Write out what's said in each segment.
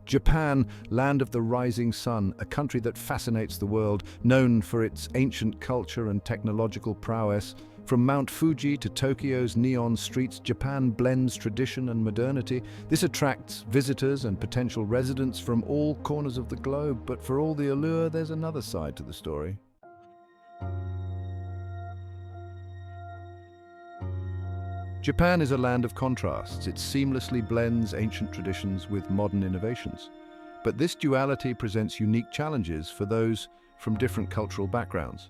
Japan, land of the rising sun, a country that fascinates the world, known for its ancient culture and technological prowess. From Mount Fuji to Tokyo's neon streets, Japan blends tradition and modernity. This attracts visitors and potential residents from all corners of the globe. But for all the allure, there's another side to the story. Japan is a land of contrasts. It seamlessly blends ancient traditions with modern innovations. But this duality presents unique challenges for those from different cultural backgrounds.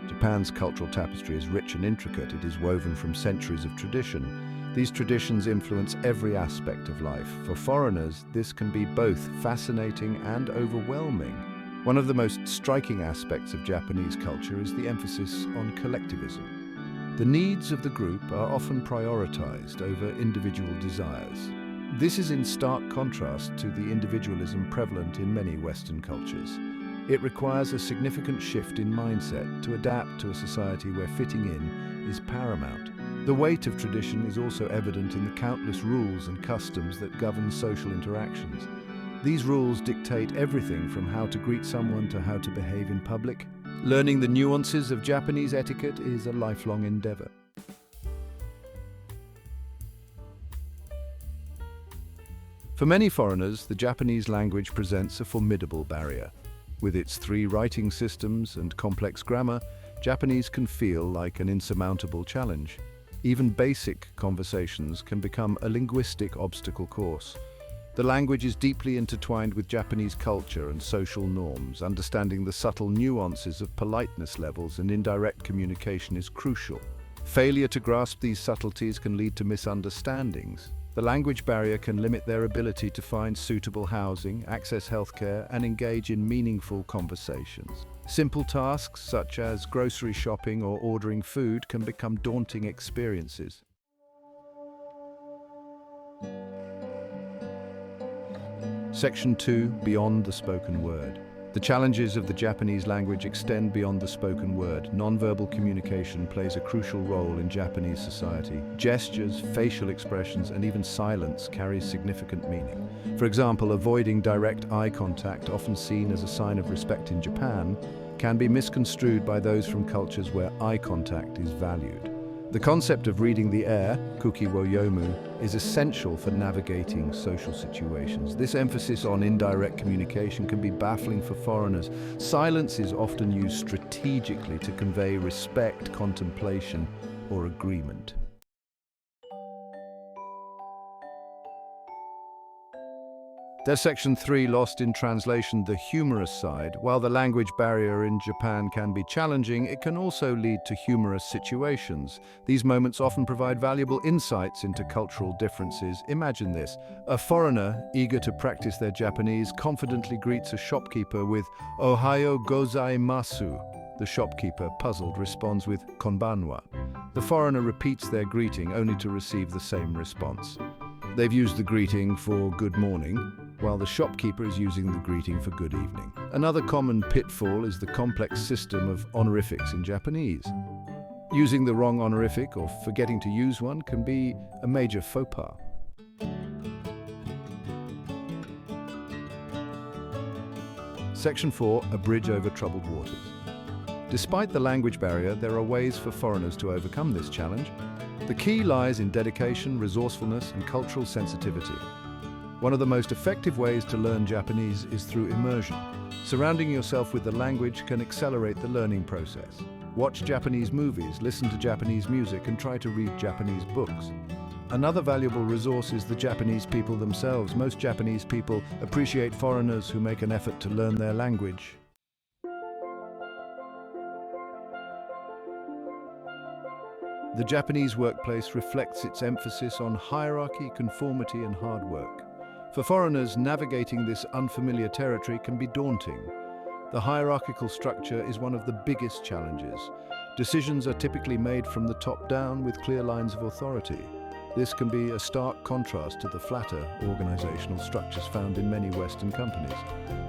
Japan's cultural tapestry is rich and intricate. It is woven from centuries of tradition. These traditions influence every aspect of life. For foreigners, this can be both fascinating and overwhelming. One of the most striking aspects of Japanese culture is the emphasis on collectivism. The needs of the group are often prioritized over individual desires. This is in stark contrast to the individualism prevalent in many Western cultures. It requires a significant shift in mindset to adapt to a society where fitting in is paramount. The weight of tradition is also evident in the countless rules and customs that govern social interactions. These rules dictate everything from how to greet someone to how to behave in public. Learning the nuances of Japanese etiquette is a lifelong endeavor. For many foreigners, the Japanese language presents a formidable barrier. With its 3 writing systems and complex grammar, Japanese can feel like an insurmountable challenge. Even basic conversations can become a linguistic obstacle course. The language is deeply intertwined with Japanese culture and social norms. Understanding the subtle nuances of politeness levels and indirect communication is crucial. Failure to grasp these subtleties can lead to misunderstandings. The language barrier can limit their ability to find suitable housing, access healthcare, and engage in meaningful conversations. Simple tasks such as grocery shopping or ordering food can become daunting experiences. Section 2. Beyond the spoken word. The challenges of the Japanese language extend beyond the spoken word. Nonverbal communication plays a crucial role in Japanese society. Gestures, facial expressions, and even silence carry significant meaning. For example, avoiding direct eye contact, often seen as a sign of respect in Japan, can be misconstrued by those from cultures where eye contact is valued. The concept of reading the air, kuki wo yomu, is essential for navigating social situations. This emphasis on indirect communication can be baffling for foreigners. Silence is often used strategically to convey respect, contemplation, or agreement. There's Section 3, lost in translation, the humorous side. While the language barrier in Japan can be challenging, it can also lead to humorous situations. These moments often provide valuable insights into cultural differences. Imagine this. A foreigner, eager to practice their Japanese, confidently greets a shopkeeper with "Ohayo gozaimasu." The shopkeeper, puzzled, responds with "konbanwa." The foreigner repeats their greeting, only to receive the same response. They've used the greeting for "good morning," while the shopkeeper is using the greeting for "good evening." Another common pitfall is the complex system of honorifics in Japanese. Using the wrong honorific or forgetting to use one can be a major faux pas. Section 4, a bridge over troubled waters. Despite the language barrier, there are ways for foreigners to overcome this challenge. The key lies in dedication, resourcefulness, and cultural sensitivity. One of the most effective ways to learn Japanese is through immersion. Surrounding yourself with the language can accelerate the learning process. Watch Japanese movies, listen to Japanese music, and try to read Japanese books. Another valuable resource is the Japanese people themselves. Most Japanese people appreciate foreigners who make an effort to learn their language. The Japanese workplace reflects its emphasis on hierarchy, conformity, and hard work. For foreigners, navigating this unfamiliar territory can be daunting. The hierarchical structure is one of the biggest challenges. Decisions are typically made from the top down with clear lines of authority. This can be a stark contrast to the flatter organizational structures found in many Western companies.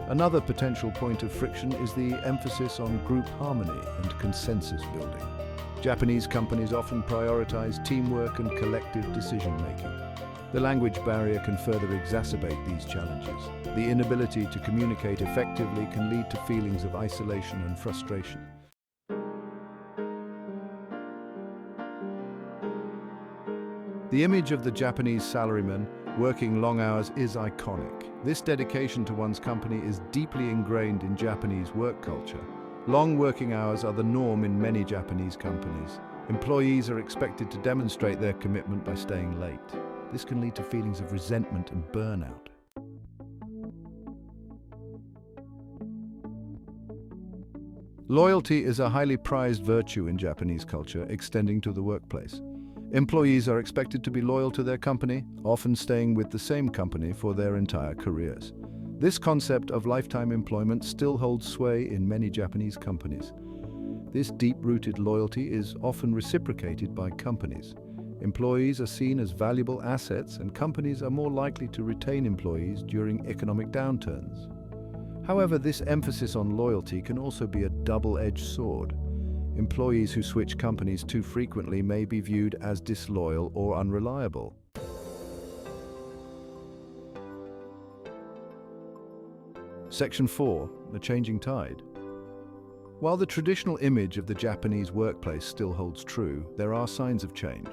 Another potential point of friction is the emphasis on group harmony and consensus building. Japanese companies often prioritize teamwork and collective decision-making. The language barrier can further exacerbate these challenges. The inability to communicate effectively can lead to feelings of isolation and frustration. The image of the Japanese salaryman working long hours is iconic. This dedication to one's company is deeply ingrained in Japanese work culture. Long working hours are the norm in many Japanese companies. Employees are expected to demonstrate their commitment by staying late. This can lead to feelings of resentment and burnout. Loyalty is a highly prized virtue in Japanese culture, extending to the workplace. Employees are expected to be loyal to their company, often staying with the same company for their entire careers. This concept of lifetime employment still holds sway in many Japanese companies. This deep-rooted loyalty is often reciprocated by companies. Employees are seen as valuable assets, and companies are more likely to retain employees during economic downturns. However, this emphasis on loyalty can also be a double-edged sword. Employees who switch companies too frequently may be viewed as disloyal or unreliable. Section 4. The changing tide. While the traditional image of the Japanese workplace still holds true, there are signs of change.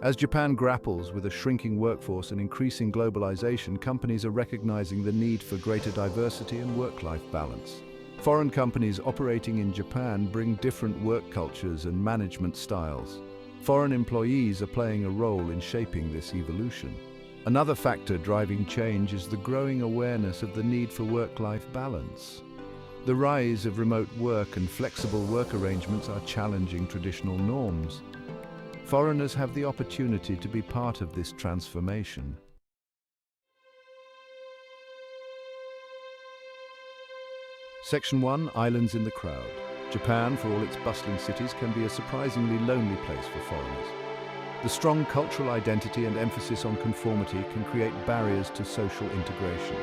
As Japan grapples with a shrinking workforce and increasing globalization, companies are recognizing the need for greater diversity and work-life balance. Foreign companies operating in Japan bring different work cultures and management styles. Foreign employees are playing a role in shaping this evolution. Another factor driving change is the growing awareness of the need for work-life balance. The rise of remote work and flexible work arrangements are challenging traditional norms. Foreigners have the opportunity to be part of this transformation. Section 1. Islands in the crowd. Japan, for all its bustling cities, can be a surprisingly lonely place for foreigners. The strong cultural identity and emphasis on conformity can create barriers to social integration.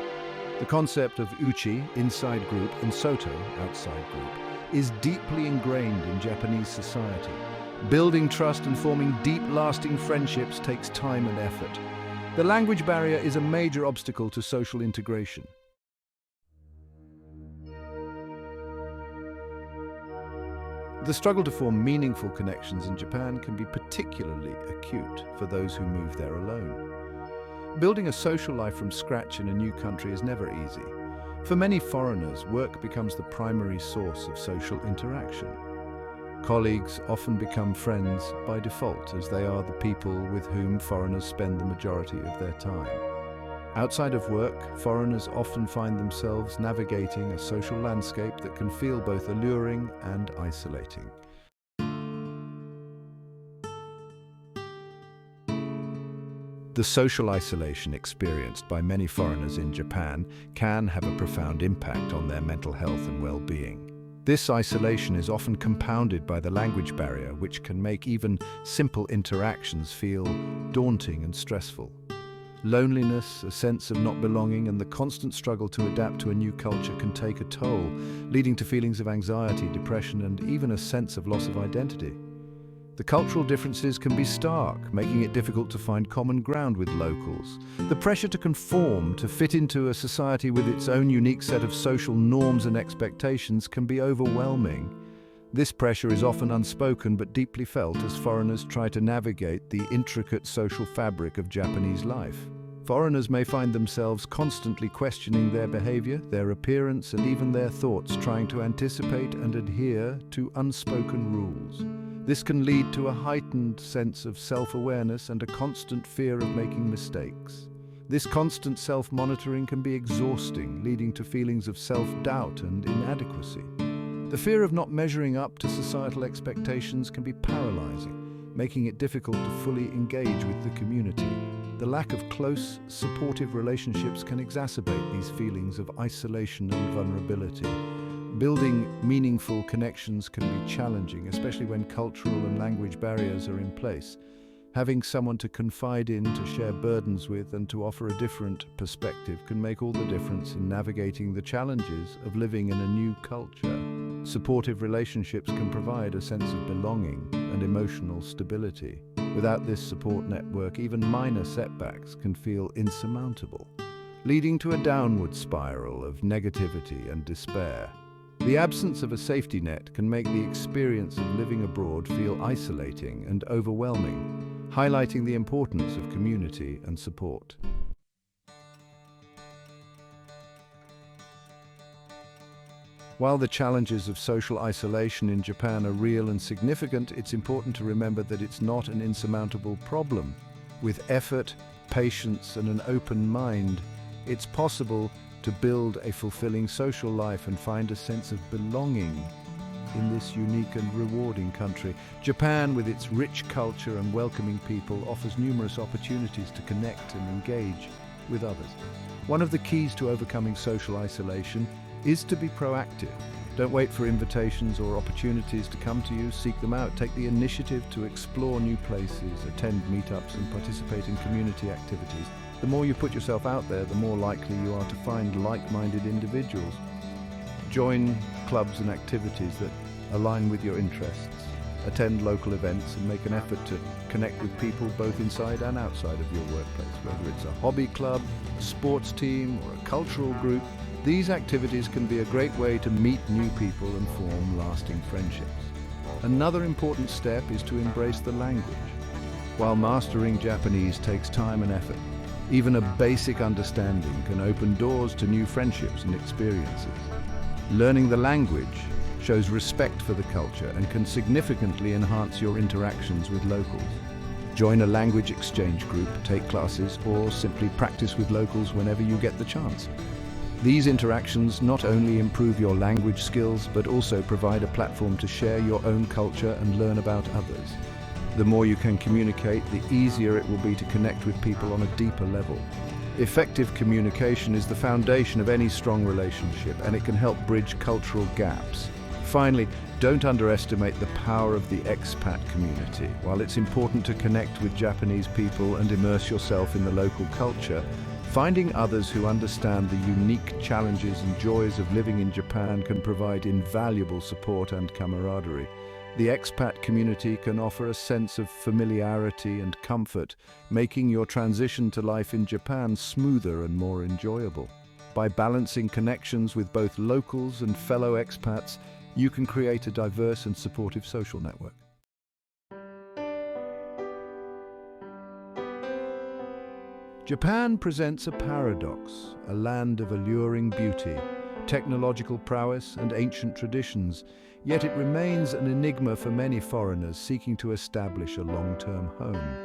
The concept of uchi, inside group, and soto, outside group, is deeply ingrained in Japanese society. Building trust and forming deep, lasting friendships takes time and effort. The language barrier is a major obstacle to social integration. The struggle to form meaningful connections in Japan can be particularly acute for those who move there alone. Building a social life from scratch in a new country is never easy. For many foreigners, work becomes the primary source of social interaction. Colleagues often become friends by default, as they are the people with whom foreigners spend the majority of their time. Outside of work, foreigners often find themselves navigating a social landscape that can feel both alluring and isolating. The social isolation experienced by many foreigners in Japan can have a profound impact on their mental health and well-being. This isolation is often compounded by the language barrier, which can make even simple interactions feel daunting and stressful. Loneliness, a sense of not belonging, and the constant struggle to adapt to a new culture can take a toll, leading to feelings of anxiety, depression, and even a sense of loss of identity. The cultural differences can be stark, making it difficult to find common ground with locals. The pressure to conform, to fit into a society with its own unique set of social norms and expectations can be overwhelming. This pressure is often unspoken but deeply felt as foreigners try to navigate the intricate social fabric of Japanese life. Foreigners may find themselves constantly questioning their behavior, their appearance, and even their thoughts, trying to anticipate and adhere to unspoken rules. This can lead to a heightened sense of self-awareness and a constant fear of making mistakes. This constant self-monitoring can be exhausting, leading to feelings of self-doubt and inadequacy. The fear of not measuring up to societal expectations can be paralyzing, making it difficult to fully engage with the community. The lack of close, supportive relationships can exacerbate these feelings of isolation and vulnerability. Building meaningful connections can be challenging, especially when cultural and language barriers are in place. Having someone to confide in, to share burdens with, and to offer a different perspective can make all the difference in navigating the challenges of living in a new culture. Supportive relationships can provide a sense of belonging and emotional stability. Without this support network, even minor setbacks can feel insurmountable, leading to a downward spiral of negativity and despair. The absence of a safety net can make the experience of living abroad feel isolating and overwhelming, highlighting the importance of community and support. While the challenges of social isolation in Japan are real and significant, it's important to remember that it's not an insurmountable problem. With effort, patience, and an open mind, it's possible to build a fulfilling social life and find a sense of belonging in this unique and rewarding country. Japan, with its rich culture and welcoming people, offers numerous opportunities to connect and engage with others. One of the keys to overcoming social isolation is to be proactive. Don't wait for invitations or opportunities to come to you. Seek them out. Take the initiative to explore new places, attend meetups, and participate in community activities. The more you put yourself out there, the more likely you are to find like-minded individuals. Join clubs and activities that align with your interests. Attend local events and make an effort to connect with people both inside and outside of your workplace. Whether it's a hobby club, a sports team, or a cultural group, these activities can be a great way to meet new people and form lasting friendships. Another important step is to embrace the language. While mastering Japanese takes time and effort, even a basic understanding can open doors to new friendships and experiences. Learning the language shows respect for the culture and can significantly enhance your interactions with locals. Join a language exchange group, take classes, or simply practice with locals whenever you get the chance. These interactions not only improve your language skills, but also provide a platform to share your own culture and learn about others. The more you can communicate, the easier it will be to connect with people on a deeper level. Effective communication is the foundation of any strong relationship, and it can help bridge cultural gaps. Finally, don't underestimate the power of the expat community. While it's important to connect with Japanese people and immerse yourself in the local culture, finding others who understand the unique challenges and joys of living in Japan can provide invaluable support and camaraderie. The expat community can offer a sense of familiarity and comfort, making your transition to life in Japan smoother and more enjoyable. By balancing connections with both locals and fellow expats, you can create a diverse and supportive social network. Japan presents a paradox, a land of alluring beauty, technological prowess, and ancient traditions, yet it remains an enigma for many foreigners seeking to establish a long-term home.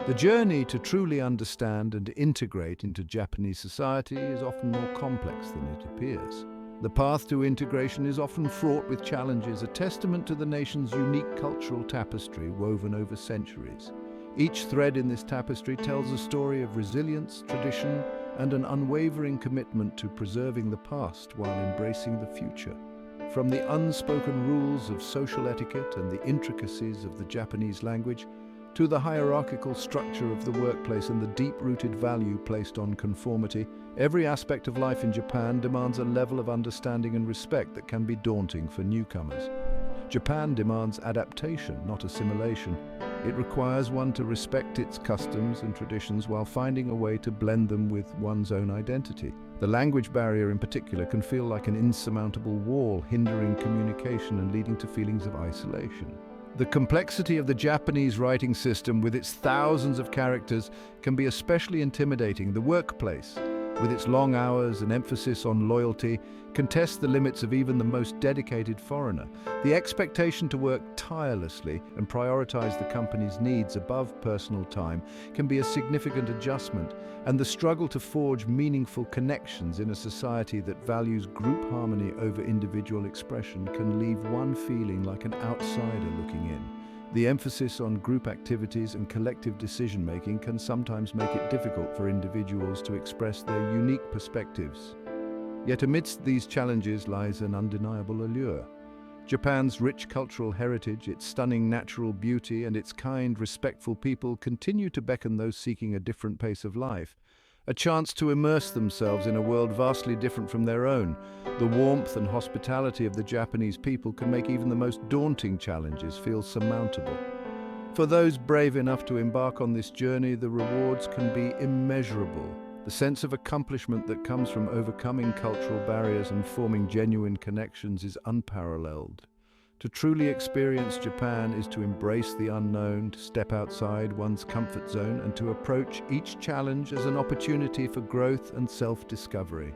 The journey to truly understand and integrate into Japanese society is often more complex than it appears. The path to integration is often fraught with challenges, a testament to the nation's unique cultural tapestry woven over centuries. Each thread in this tapestry tells a story of resilience, tradition, and an unwavering commitment to preserving the past while embracing the future. From the unspoken rules of social etiquette and the intricacies of the Japanese language, to the hierarchical structure of the workplace and the deep-rooted value placed on conformity, every aspect of life in Japan demands a level of understanding and respect that can be daunting for newcomers. Japan demands adaptation, not assimilation. It requires one to respect its customs and traditions while finding a way to blend them with one's own identity. The language barrier in particular can feel like an insurmountable wall, hindering communication and leading to feelings of isolation. The complexity of the Japanese writing system, with its thousands of characters, can be especially intimidating. The workplace, with its long hours and emphasis on loyalty, can test the limits of even the most dedicated foreigner. The expectation to work tirelessly and prioritize the company's needs above personal time can be a significant adjustment, and the struggle to forge meaningful connections in a society that values group harmony over individual expression can leave one feeling like an outsider looking in. The emphasis on group activities and collective decision-making can sometimes make it difficult for individuals to express their unique perspectives. Yet amidst these challenges lies an undeniable allure. Japan's rich cultural heritage, its stunning natural beauty, and its kind, respectful people continue to beckon those seeking a different pace of life. a chance to immerse themselves in a world vastly different from their own. The warmth and hospitality of the Japanese people can make even the most daunting challenges feel surmountable. For those brave enough to embark on this journey, the rewards can be immeasurable. The sense of accomplishment that comes from overcoming cultural barriers and forming genuine connections is unparalleled. To truly experience Japan is to embrace the unknown, to step outside one's comfort zone, and to approach each challenge as an opportunity for growth and self-discovery.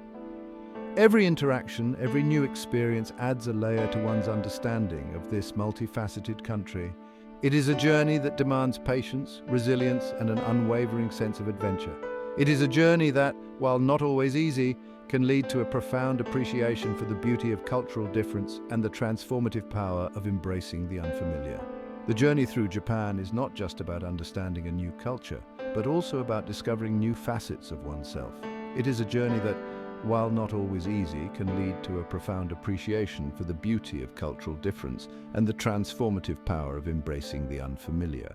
Every interaction, every new experience adds a layer to one's understanding of this multifaceted country. It is a journey that demands patience, resilience, and an unwavering sense of adventure. It is a journey that, while not always easy, can lead to a profound appreciation for the beauty of cultural difference and the transformative power of embracing the unfamiliar. The journey through Japan is not just about understanding a new culture, but also about discovering new facets of oneself. It is a journey that, while not always easy, can lead to a profound appreciation for the beauty of cultural difference and the transformative power of embracing the unfamiliar.